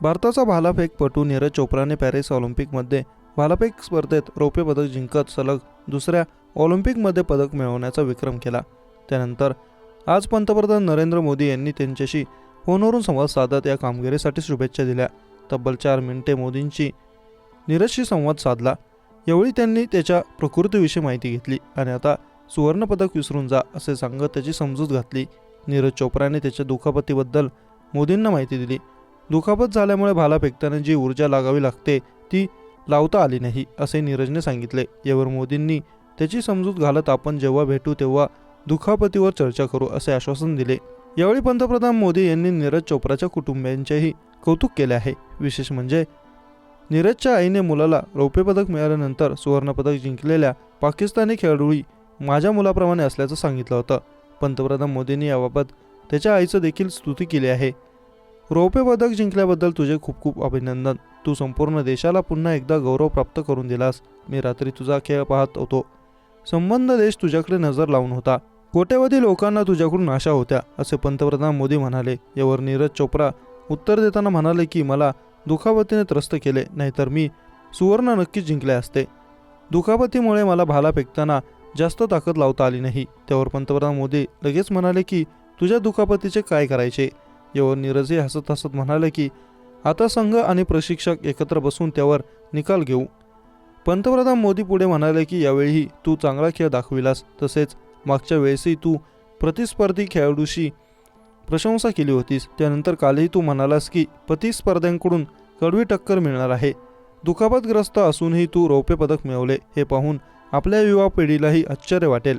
भारताचा भालाफेकपटू नीरज चोप्राने पॅरिस ऑलिम्पिकमध्ये भालाफेक स्पर्धेत रौप्य पदक जिंकत सलग दुसऱ्या ऑलिम्पिकमध्ये पदक मिळवण्याचा विक्रम केला। त्यानंतर आज पंतप्रधान नरेंद्र मोदी यांनी त्यांच्याशी फोनवरून संवाद साधत या कामगिरीसाठी शुभेच्छा दिल्या। तब्बल 4 मिनिटे मोदींची नीरजशी संवाद साधला। यावेळी त्यांनी त्याच्या प्रकृतीविषयी माहिती घेतली आणि आता सुवर्णपदक विसरून जा असे सांगत त्याची समजूत घातली। नीरज चोप्राने त्याच्या दुखापतीबद्दल मोदींना माहिती दिली। दुखापत झाल्यामुळे भाला फेकताना जी ऊर्जा लागावी लागते ती लावता आली नाही असे नीरजने सांगितले। यावर मोदींनी त्याची समजूत घालत आपण जेव्हा भेटू तेव्हा दुखापतीवर चर्चा करू असे आश्वासन दिले। यावेळी पंतप्रधान मोदी यांनी नीरज चोप्राच्या कुटुंबियांचेही कौतुक केले आहे। विशेष म्हणजे नीरजच्या आईने मुलाला रौप्य पदक मिळाल्यानंतर सुवर्णपदक जिंकलेल्या पाकिस्तानी खेळाडूही माझ्या मुलाप्रमाणे असल्याचं सांगितलं होतं। पंतप्रधान मोदींनी याबाबत त्याच्या आईचं देखील स्तुती केली आहे। रौप्य पदक जिंकल्याबद्दल तुझे खूप खूप अभिनंदन। तू संपूर्ण देशाला पुन्हा एकदा गौरव प्राप्त करून दिलास। मी रात्री तुझा खेळ पाहत होतो। संबंध देश तुझ्याकडे नजर लावून होता। कोट्यवधी लोकांना तुझ्याकडून आशा होत्या असे पंतप्रधान मोदी म्हणाले। यावर नीरज चोप्रा उत्तर देताना म्हणाले की मला दुखापतीने त्रस्त केले, नाहीतर मी सुवर्ण नक्कीच जिंकले असते। दुखापतीमुळे मला भाला फेकताना जास्त ताकद लावता आली नाही। त्यावर पंतप्रधान मोदी लगेच म्हणाले की तुझ्या दुखापतीचे काय करायचे। यावर नीरजही हसत हसत म्हणाले की आता संघ आणि प्रशिक्षक एकत्र बसून त्यावर निकाल घेऊ। पंतप्रधान मोदी पुढे म्हणाले की यावेळीही तू चांगला खेळ दाखविलास, तसेच मागच्या वेळेसही तू प्रतिस्पर्धी खेळाडूशी प्रशंसा केली होतीस। त्यानंतर कालही तू म्हणालास की प्रतिस्पर्ध्यांकडून कडवी टक्कर मिळणार आहे। दुखापतग्रस्त असूनही तू रौप्य पदक मिळवले हे पाहून आपल्या युवा पिढीलाही आश्चर्य वाटेल।